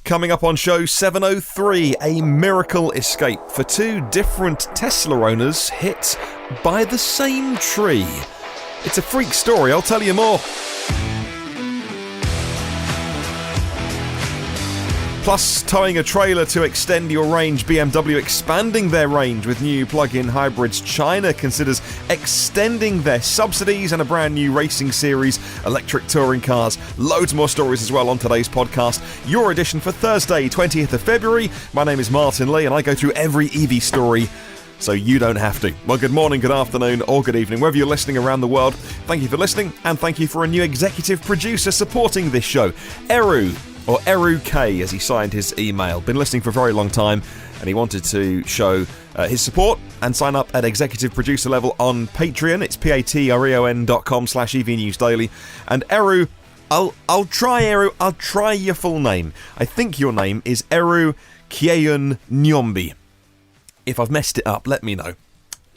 Coming up on show 703, a miracle escape for two different Tesla owners hit by the same tree. It's a freak story, I'll tell you more. Plus, towing a trailer to extend your range, BMW expanding their range with new plug-in hybrids. China considers extending their subsidies, and a brand new racing series, electric touring cars. Loads more stories as well on today's podcast. Your edition for Thursday, 20th of February. My name is Martyn Lee, and I go through every EV story so you don't have to. Well, good morning, good afternoon, or good evening, wherever you're listening around the world. Thank you for listening, and thank you for a new executive producer supporting this show, Eru. Or Eru K, as he signed his email. Been listening for a very long time, and he wanted to show his support and sign up at executive producer level on Patreon. It's patreon.com/EVNewsDaily. And Eru, I'll try your full name. I think your name is Eru KYEYUNE-NYOMBI. If I've messed it up, let me know.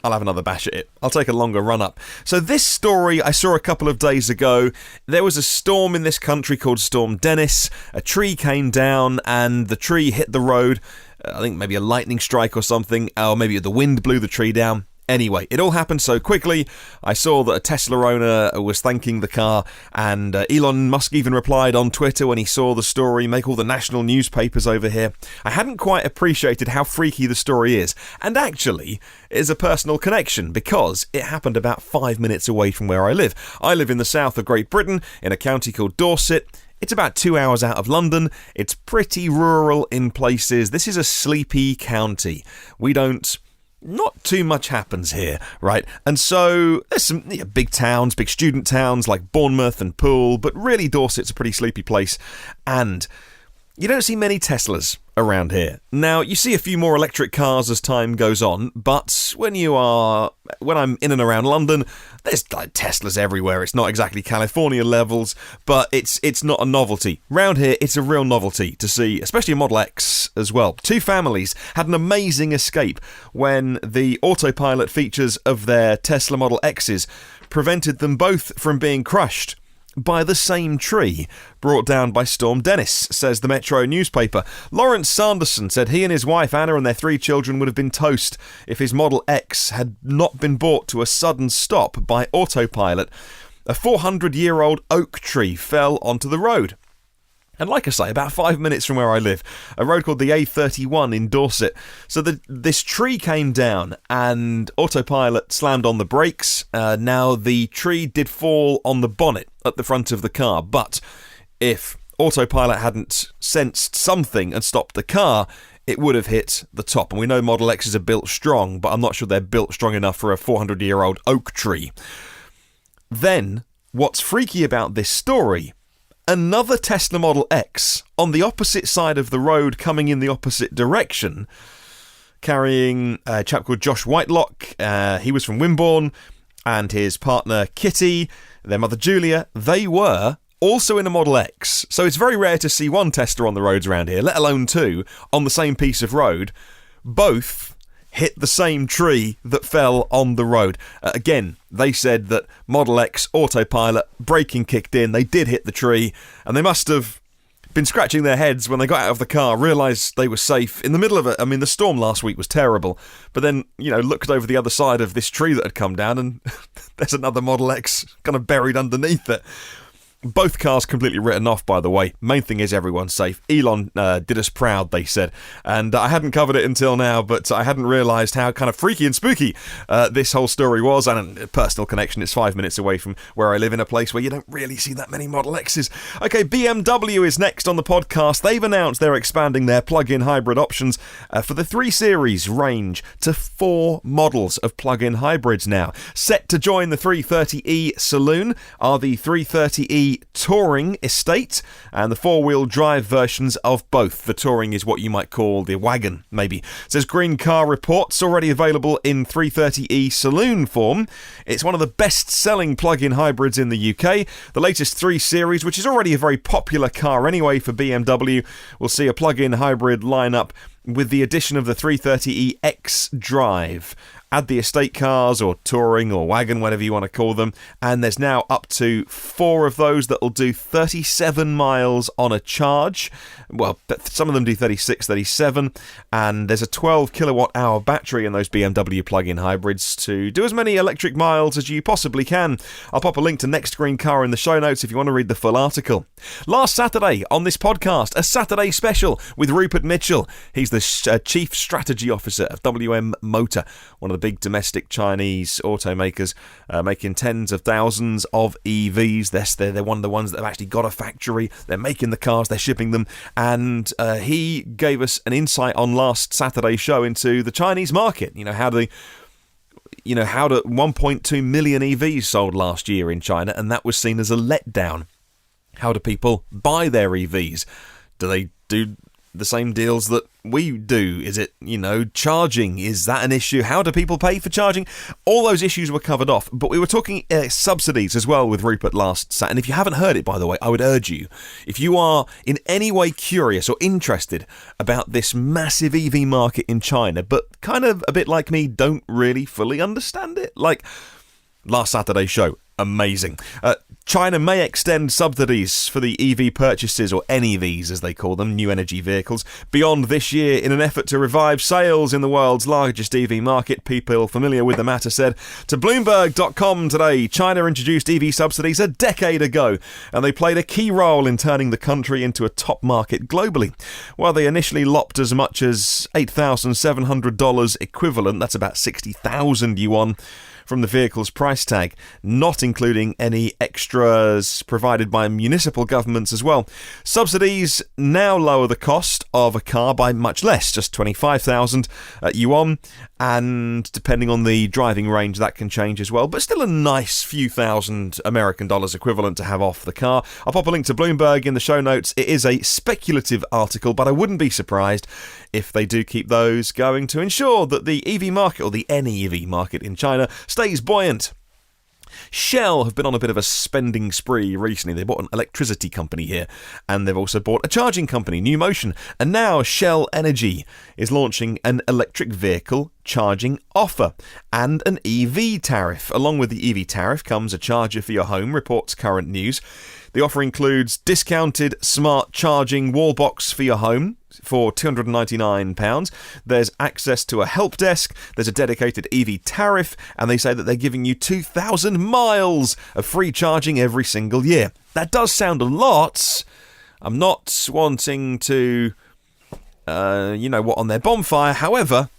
I'll have another bash at it. I'll take a longer run up. So this story I saw a couple of days ago. There was a storm in this country called Storm Dennis. A tree came down and the tree hit the road. I think maybe a lightning strike or something. Or maybe the wind blew the tree down. Anyway, it all happened so quickly. I saw that a Tesla owner was thanking the car, and Elon Musk even replied on Twitter when he saw the story, make all the national newspapers over here. I hadn't quite appreciated how freaky the story is, and actually is a personal connection because it happened about 5 minutes away from where I live. I live in the south of Great Britain, in a county called Dorset. It's about 2 hours out of London. It's pretty rural in places. This is a sleepy county. Not too much happens here, right? And so there's some big towns, big student towns like Bournemouth and Poole, but really Dorset's a pretty sleepy place. And you don't see many Teslas around here. Now, you see a few more electric cars as time goes on, but when I'm in and around London, there's like Teslas everywhere. It's not exactly California levels, but it's not a novelty. Round here, it's a real novelty to see, especially a Model X as well. Two families had an amazing escape when the Autopilot features of their Tesla Model X's prevented them both from being crushed by the same tree brought down by Storm Dennis, says the Metro newspaper. Laurence Sanderson said he and his wife Anna and their 3 children would have been toast if his Model X had not been brought to a sudden stop by Autopilot. A 400-year-old oak tree fell onto the road. And like I say, about 5 minutes from where I live, a road called the A31 in Dorset. So this tree came down and Autopilot slammed on the brakes. Now, the tree did fall on the bonnet at the front of the car, but if Autopilot hadn't sensed something and stopped the car, it would have hit the top. And we know Model X's are built strong, but I'm not sure they're built strong enough for a 400-year-old oak tree. Then, what's freaky about this story, another Tesla Model X on the opposite side of the road coming in the opposite direction, carrying a chap called Josh Whitelock. He was from Wimborne, and his partner Kitty, their mother Julia, they were also in a Model X. So it's very rare to see one Tesla on the roads around here, let alone two, on the same piece of road. Both hit the same tree that fell on the road. Again, they said that Model X Autopilot braking kicked in, they did hit the tree, and they must have been scratching their heads when they got out of the car, realised they were safe in the middle of it. I mean, the storm last week was terrible, but then, looked over the other side of this tree that had come down, and there's another Model X kind of buried underneath it. Both cars completely written off, by the way. Main thing is everyone's safe. Elon did us proud, they said. And I hadn't covered it until now, but I hadn't realised how kind of freaky and spooky this whole story was. And a personal connection, it's 5 minutes away from where I live, in a place where you don't really see that many Model X's. Okay, BMW is next on the podcast. They've announced they're expanding their plug-in hybrid options for the 3 Series range to 4 models of plug-in hybrids now. Set to join the 330e saloon are the 330e Touring Estate and the 4-wheel drive versions of both. The Touring is what you might call the wagon, maybe. It says Green Car Reports, already available in 330e saloon form. It's one of the best-selling plug-in hybrids in the UK. The latest 3 Series, which is already a very popular car anyway for BMW, will see a plug-in hybrid lineup with the addition of the 330e X Drive. Add the estate cars or touring or wagon, whatever you want to call them, and there's now up to 4 of those that will do 37 miles on a charge. Well, some of them do 36, 37, and there's a 12 kilowatt hour battery in those BMW plug-in hybrids to do as many electric miles as you possibly can. I'll pop a link to Next Green Car in the show notes if you want to read the full article. Last Saturday on this podcast, a Saturday special with Rupert Mitchell. He's the Chief Strategy Officer of WM Motor, one of the big domestic Chinese automakers, making tens of thousands of EVs. They're one of the ones that have actually got a factory. They're making the cars, they're shipping them, and he gave us an insight on last Saturday's show into the Chinese market. How 1.2 million EVs sold last year in China, and that was seen as a letdown. How do people buy their EVs? Do they do the same deals that we do? Is it, charging? Is that an issue? How do people pay for charging? All those issues were covered off, but we were talking subsidies as well with Rupert last Saturday. And if you haven't heard it, by the way, I would urge you, if you are in any way curious or interested about this massive EV market in China, but kind of a bit like me, don't really fully understand it, like last Saturday's show, amazing. China may extend subsidies for the EV purchases, or NEVs as they call them, new energy vehicles, beyond this year in an effort to revive sales in the world's largest EV market. People familiar with the matter said to Bloomberg.com today, China introduced EV subsidies a decade ago, and they played a key role in turning the country into a top market globally. While they initially lopped as much as $8,700 equivalent, that's about 60,000 yuan, from the vehicle's price tag, not including any extras provided by municipal governments as well. Subsidies now lower the cost of a car by much less, just 25,000 yuan, and depending on the driving range that can change as well, but still a nice few thousand American dollars equivalent to have off the car. I'll pop a link to Bloomberg in the show notes. It is a speculative article, but I wouldn't be surprised if they do keep those going to ensure that the EV market, or the NEV market in China, stays buoyant. Shell have been on a bit of a spending spree recently. They bought an electricity company here, and they've also bought a charging company, New Motion, and now Shell Energy is launching an electric vehicle charging offer and an EV tariff. Along with the EV tariff comes a charger for your home, reports Current News. The offer includes discounted smart charging wall box for your home for £299. There's access to a help desk, there's a dedicated EV tariff, and they say that they're giving you 2,000 miles of free charging every single year. That does sound a lot. I'm not wanting to, on their bonfire. However,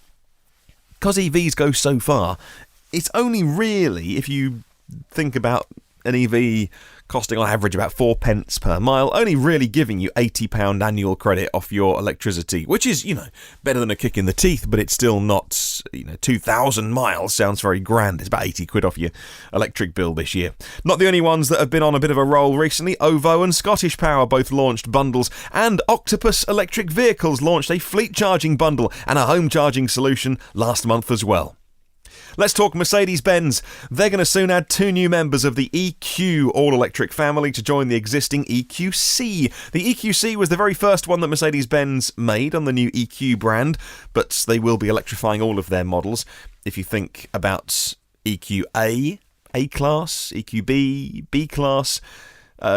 because EVs go so far, it's only really, if you think about an EV costing on average about 4 pence per mile, only really giving you £80 annual credit off your electricity, which is, better than a kick in the teeth, but it's still not, 2,000 miles sounds very grand. It's about 80 quid off your electric bill this year. Not the only ones that have been on a bit of a roll recently. OVO and Scottish Power both launched bundles, and Octopus Electric Vehicles launched a fleet charging bundle and a home charging solution last month as well. Let's talk Mercedes-Benz. They're going to soon add 2 new members of the EQ all-electric family to join the existing EQC. The EQC was the very first one that Mercedes-Benz made on the new EQ brand, but they will be electrifying all of their models. If you think about EQA, A-Class, EQB, B-Class,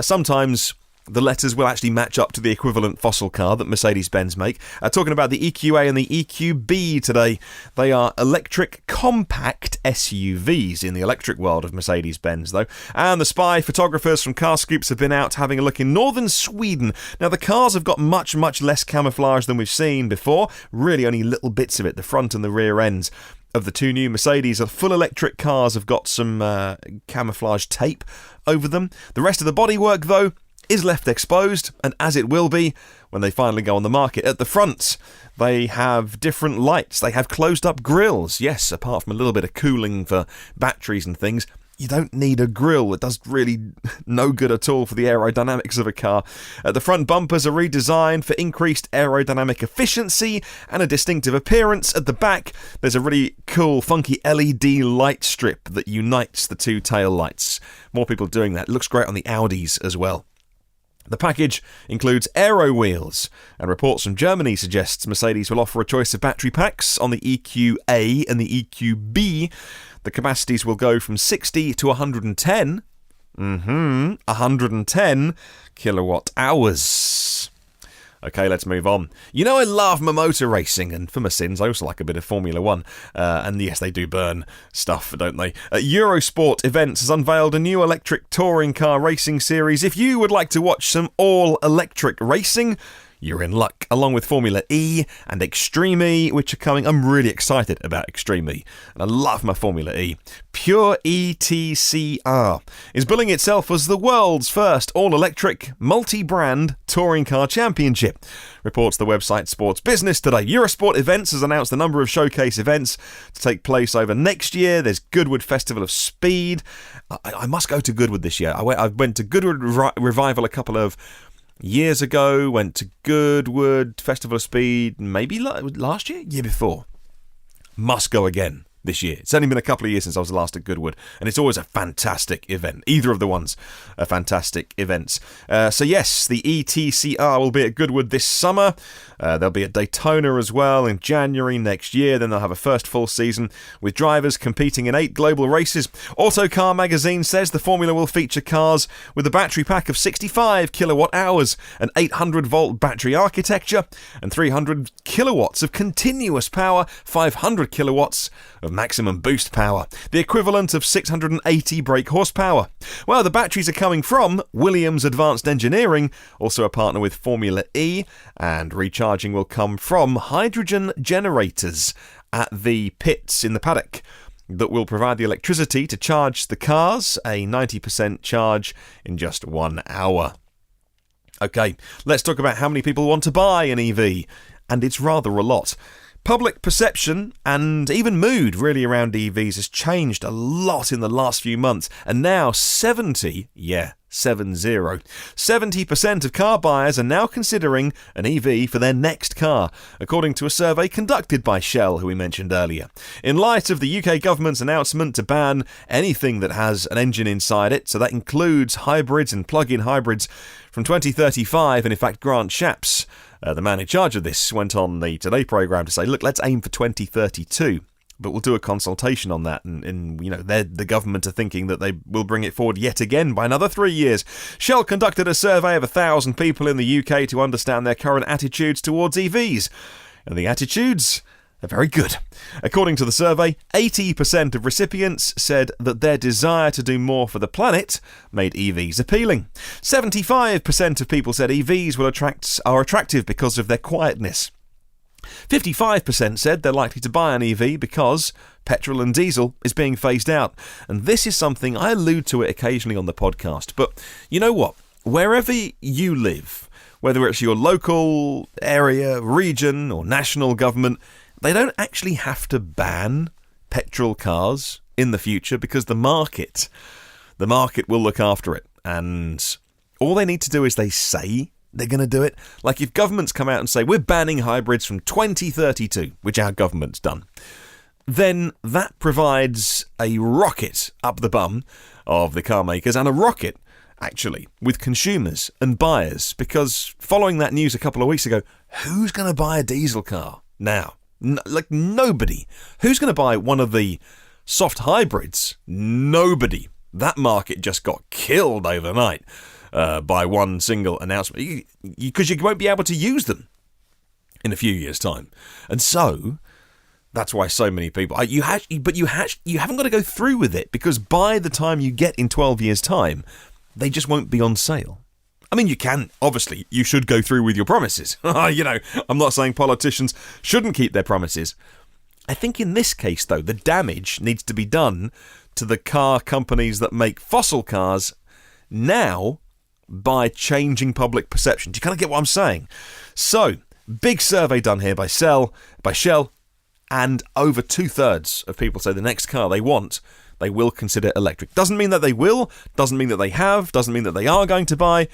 sometimes the letters will actually match up to the equivalent fossil car that Mercedes-Benz make. Talking about the EQA and the EQB today, they are electric compact SUVs in the electric world of Mercedes-Benz, though. And the spy photographers from Car Scoops have been out having a look in northern Sweden. Now, the cars have got much, much less camouflage than we've seen before. Really only little bits of it, the front and the rear ends of the 2 new Mercedes. Full electric cars have got some camouflage tape over them. The rest of the bodywork, though, is left exposed, and as it will be when they finally go on the market. At the front, they have different lights. They have closed-up grills. Yes, apart from a little bit of cooling for batteries and things, you don't need a grille. It does really no good at all for the aerodynamics of a car. The front bumpers are redesigned for increased aerodynamic efficiency and a distinctive appearance. At the back, there's a really cool, funky LED light strip that unites the 2 tail lights. More people doing that. It looks great on the Audis as well. The package includes aero wheels, and reports from Germany suggests Mercedes will offer a choice of battery packs on the EQA and the EQB. The capacities will go from 60 to 110. 110 kilowatt hours. Okay, let's move on. You know I love my motor racing, and for my sins, I also like a bit of Formula 1. And yes, they do burn stuff, don't they? Eurosport Events has unveiled a new electric touring car racing series. If you would like to watch some all-electric racing, you're in luck, along with Formula E and Extreme E, which are coming. I'm really excited about Extreme E, and I love my Formula E. Pure ETCR is billing itself as the world's first all-electric, multi-brand touring car championship, reports the website Sports Business today. Eurosport Events has announced a number of showcase events to take place over next year. There's Goodwood Festival of Speed. I must go to Goodwood this year. I went to Goodwood Revival a couple of years ago, went to Goodwood Festival of Speed maybe last year before. Must go again this year. It's only been a couple of years since I was last at Goodwood, and it's always a fantastic event. Either of the ones are fantastic events. So yes, the ETCR will be at Goodwood this summer. They'll be at Daytona as well in January next year. Then they'll have a first full season with drivers competing in 8 global races. Autocar magazine says the formula will feature cars with a battery pack of 65 kilowatt hours, an 800-volt battery architecture, and 300 kilowatts of continuous power, 500 kilowatts of maximum boost power, the equivalent of 680 brake horsepower. Well, the batteries are coming from Williams Advanced Engineering, also a partner with Formula E, and recharging will come from hydrogen generators at the pits in the paddock that will provide the electricity to charge the cars, a 90% charge in just 1 hour. Okay, let's talk about how many people want to buy an EV, and it's rather a lot. Public perception and even mood really around EVs has changed a lot in the last few months, and now 70% of car buyers are now considering an EV for their next car, according to a survey conducted by Shell, who we mentioned earlier. In light of the UK government's announcement to ban anything that has an engine inside it, so that includes hybrids and plug-in hybrids, from 2035, and in fact Grant Shapps, the man in charge of this, went on the Today programme to say, look, let's aim for 2032. But we'll do a consultation on that, and you know, the government are thinking that they will bring it forward yet again by another 3 years. Shell conducted a survey of 1,000 people in the UK to understand their current attitudes towards EVs, and the attitudes are very good. According to the survey, 80% of recipients said that their desire to do more for the planet made EVs appealing. 75% of people said EVs are attractive because of their quietness. 55% said they're likely to buy an EV because petrol and diesel is being phased out. And this is something, I allude to it occasionally on the podcast, but you know what? Wherever you live, whether it's your local area, region, or national government, they don't actually have to ban petrol cars in the future because the market will look after it. And all they need to do is they say they're going to do it. Like if governments come out and say, we're banning hybrids from 2032, which our government's done, then that provides a rocket up the bum of the car makers, and a rocket, actually, with consumers and buyers, because following that news a couple of weeks ago, who's going to buy a diesel car now? Like nobody. Who's going to buy one of the soft hybrids? Nobody. That market just got killed overnight by one single announcement, because you won't be able to use them in a few years' time. And so that's why so many people you haven't got to go through with it, because by the time you get in 12 years' time, they just won't be on sale. I mean, you can, obviously, you should go through with your promises. You know, I'm not saying politicians shouldn't keep their promises. I think in this case, though, the damage needs to be done to the car companies that make fossil cars now by changing public perception. Do you kind of get what I'm saying? So, big survey done here by Shell, and over 2/3 of people say the next car they want, they will consider electric. Doesn't mean that they will, doesn't mean that they have, doesn't mean that they are going to buy,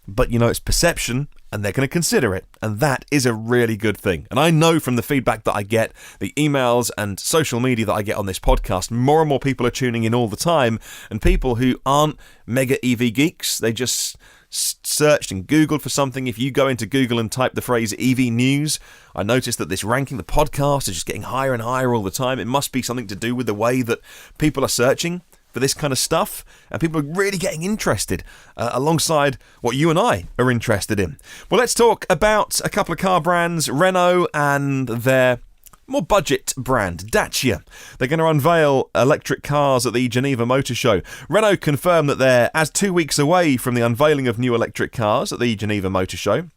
but you know, it's perception, and they're going to consider it, and that is a really good thing. And I know from the feedback that I get, the emails and social media that I get on this podcast, more and more people are tuning in all the time, and people who aren't mega EV geeks, they just searched and Googled for something, if you go into Google and type the phrase EV news, I noticed that this ranking, the podcast, is just getting higher and higher all the time. It must be something to do with the way that people are searching for this kind of stuff, and people are really getting interested alongside what you and I are interested in. Well, let's talk about a couple of car brands, Renault and their more budget brand, Dacia. They're going to unveil electric cars at the Geneva Motor Show. Renault confirmed that they're as 2 weeks away from the unveiling of new electric cars at the Geneva Motor Show.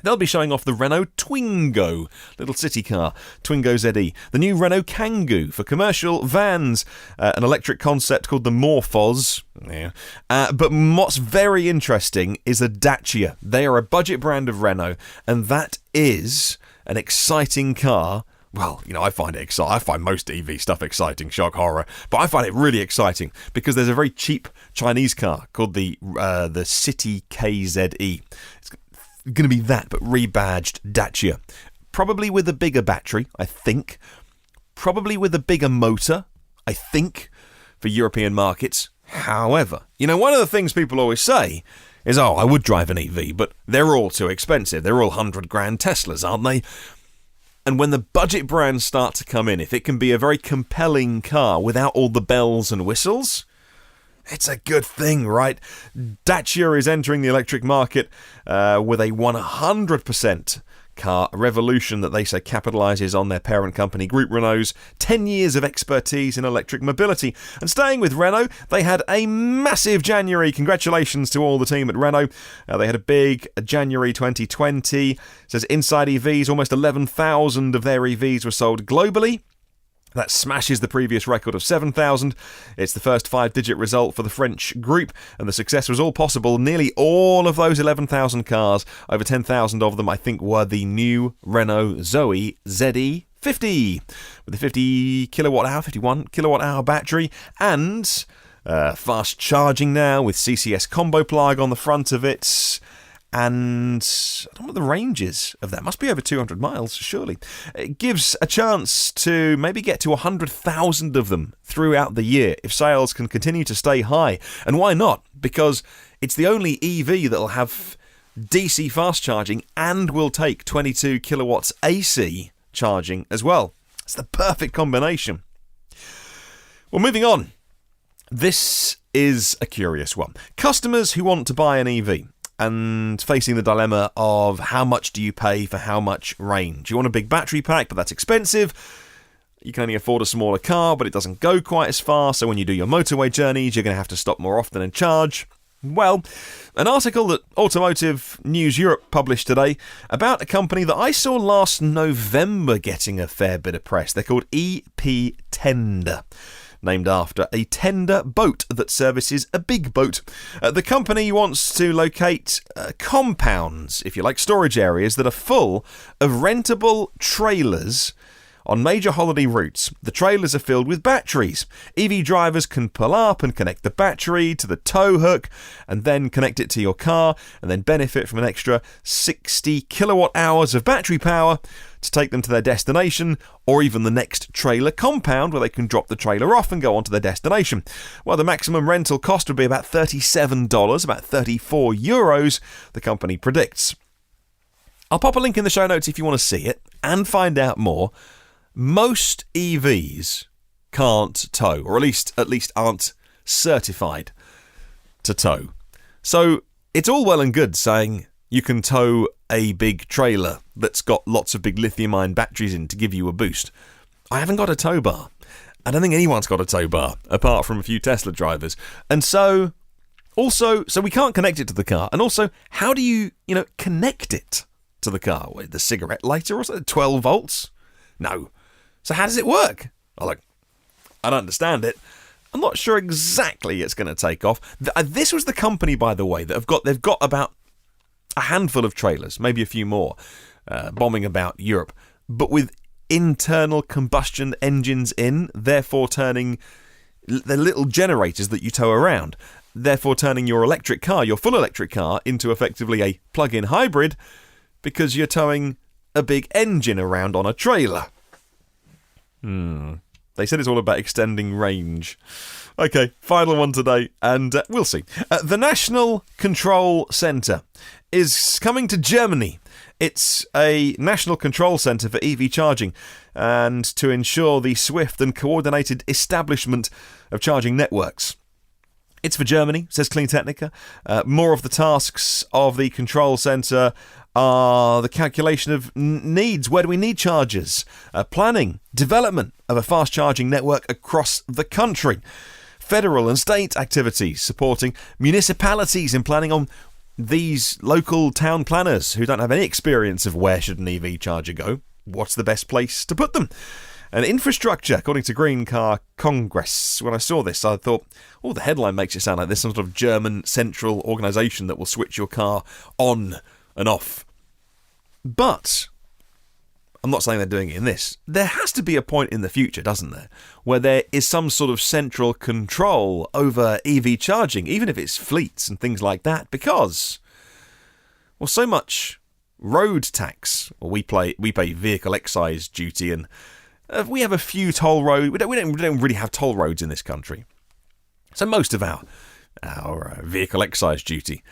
They'll be showing off the Renault Twingo, little city car, Twingo ZE. The new Renault Kangoo for commercial vans, an electric concept called the Morphos. Yeah. But what's very interesting is the Dacia. They are a budget brand of Renault, and that is an exciting car. Well, I find it exciting. I find most EV stuff exciting, shock horror. But I find it really exciting because there's a very cheap Chinese car called the City KZE. It's going to be that, but rebadged Dacia. Probably with a bigger battery, I think. Probably with a bigger motor, I think, for European markets. However, one of the things people always say is, I would drive an EV, but they're all too expensive. They're all 100 grand Teslas, aren't they? And when the budget brands start to come in, if it can be a very compelling car without all the bells and whistles, it's a good thing, right? Dacia is entering the electric market with a 100% car revolution that they say capitalises on their parent company Group Renault's 10 years of expertise in electric mobility. And staying with Renault, they had a massive January. Congratulations to all the team at Renault. They had a big January 2020. It says Inside EVs, almost 11,000 of their EVs were sold globally. That smashes the previous record of 7,000. It's the first 5-digit result for the French group, and the success was all possible. Nearly all of those 11,000 cars, over 10,000 of them, I think, were the new Renault Zoe ZE 50, with a 50 kilowatt-hour, 51 kilowatt-hour battery, and fast charging now with CCS combo plug on the front of it. And I don't know what the range is of that. Must be over 200 miles, surely. It gives a chance to maybe get to 100,000 of them throughout the year if sales can continue to stay high. And why not? Because it's the only EV that'll have DC fast charging and will take 22 kilowatts AC charging as well. It's the perfect combination. Well, moving on. This is a curious one. Customers who want to buy an EV and facing the dilemma of how much do you pay for how much range. You want a big battery pack, but that's expensive. You can only afford a smaller car, but it doesn't go quite as far, so when you do your motorway journeys, you're going to have to stop more often and charge. Well, an article that Automotive News Europe published today about a company that I saw last November getting a fair bit of press. They're called EP Tender, named after a tender boat that services a big boat. The company wants to locate compounds, if you like, storage areas that are full of rentable trailers on major holiday routes. The trailers are filled with batteries. EV drivers can pull up and connect the battery to the tow hook and then connect it to your car and then benefit from an extra 60 kilowatt hours of battery power to take them to their destination, or even the next trailer compound where they can drop the trailer off and go on to their destination. Well, the maximum rental cost would be about $37, about 34 euros, the company predicts. I'll pop a link in the show notes if you want to see it and find out more. Most EVs can't tow, or at least aren't certified to tow. So it's all well and good saying you can tow a big trailer that's got lots of big lithium-ion batteries in to give you a boost. I haven't got a tow bar. I don't think anyone's got a tow bar, apart from a few Tesla drivers. And so we can't connect it to the car. And also, how do you connect it to the car? With the cigarette lighter or something? 12 volts? No. So how does it work? I don't understand it. I'm not sure exactly it's going to take off. This was the company, by the way, that they've got about a handful of trailers, maybe a few more, bombing about Europe, but with internal combustion engines in, therefore turning the little generators that you tow around, therefore turning your electric car, your full electric car, into effectively a plug-in hybrid because you're towing a big engine around on a trailer. They said it's all about extending range. Okay, final one today, and we'll see. The National Control Centre is coming to Germany. It's a national control centre for EV charging and to ensure the swift and coordinated establishment of charging networks. It's for Germany, says Clean Technica. More of the tasks of the control centre are the calculation of needs. Where do we need chargers? Planning, development of a fast charging network across the country. Federal and state activities supporting municipalities in planning on these local town planners who don't have any experience of where should an EV charger go. What's the best place to put them? And infrastructure, according to Green Car Congress. When I saw this, I thought, the headline makes it sound like there's some sort of German central organisation that will switch your car on and off. But I'm not saying they're doing it in this. There has to be a point in the future, doesn't there, where there is some sort of central control over EV charging, even if it's fleets and things like that, because, so much road tax. We pay vehicle excise duty, and we have a few toll roads. We don't really have toll roads in this country. So most of our vehicle excise duty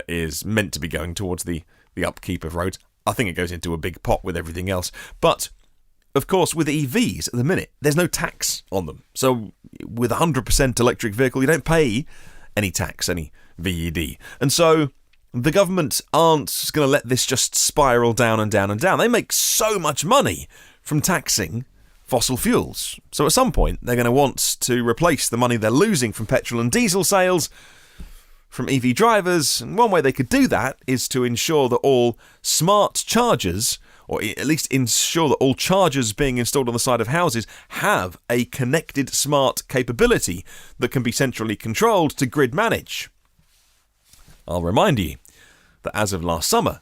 is meant to be going towards the upkeep of roads. I think it goes into a big pot with everything else. But, of course, with EVs at the minute, there's no tax on them. So with a 100% electric vehicle, you don't pay any tax, any VED. And so the government aren't going to let this just spiral down and down and down. They make so much money from taxing fossil fuels. So at some point, they're going to want to replace the money they're losing from petrol and diesel sales from EV drivers, and one way they could do that is to ensure that all smart chargers, or at least ensure that all chargers being installed on the side of houses have a connected smart capability that can be centrally controlled to grid manage. I'll remind you that as of last summer,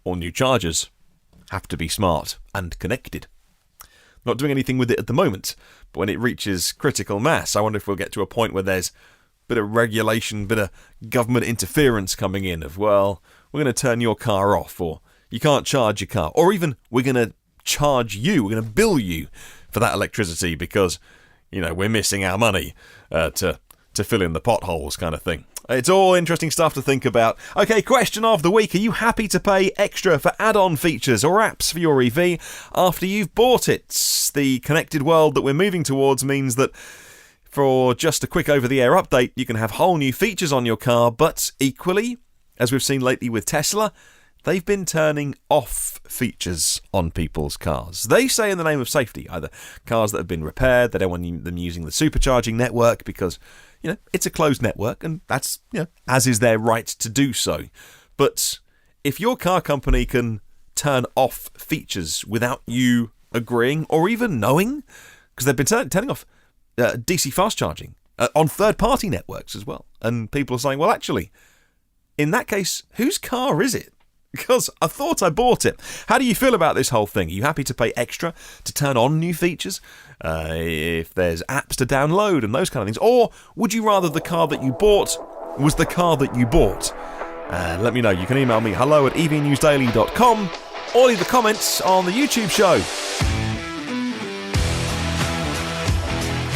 all new chargers have to be smart and connected. Not doing anything with it at the moment, but when it reaches critical mass, I wonder if we'll get to a point where there's bit of regulation, bit of government interference coming in of, we're going to turn your car off, or you can't charge your car, or even we're going to charge you, we're going to bill you for that electricity because, we're missing our money to fill in the potholes kind of thing. It's all interesting stuff to think about. Okay, question of the week. Are you happy to pay extra for add-on features or apps for your EV after you've bought it? The connected world that we're moving towards means that for just a quick over-the-air update, you can have whole new features on your car, but equally, as we've seen lately with Tesla, they've been turning off features on people's cars. They say in the name of safety, either cars that have been repaired, they don't want them using the supercharging network because, it's a closed network, and that's, as is their right to do so. But if your car company can turn off features without you agreeing or even knowing, because they've been turning off DC fast charging on third-party networks as well. And people are saying, well, actually, in that case, whose car is it? Because I thought I bought it. How do you feel about this whole thing? Are you happy to pay extra to turn on new features? If there's apps to download and those kind of things? Or would you rather the car that you bought was the car that you bought? Let me know. You can email me hello@evnewsdaily.com or leave the comments on the YouTube show.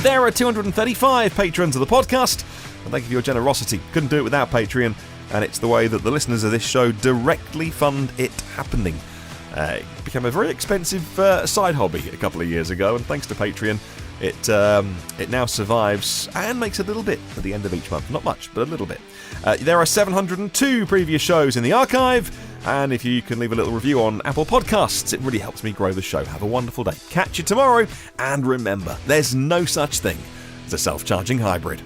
There are 235 patrons of the podcast, and thank you for your generosity. Couldn't do it without Patreon, and it's the way that the listeners of this show directly fund it happening. It became a very expensive side hobby a couple of years ago, and thanks to Patreon, it now survives and makes a little bit at the end of each month. Not much, but a little bit. There are 702 previous shows in the archive, and if you can leave a little review on Apple Podcasts, it really helps me grow the show. Have a wonderful day. Catch you tomorrow, and remember, there's no such thing as a self-charging hybrid.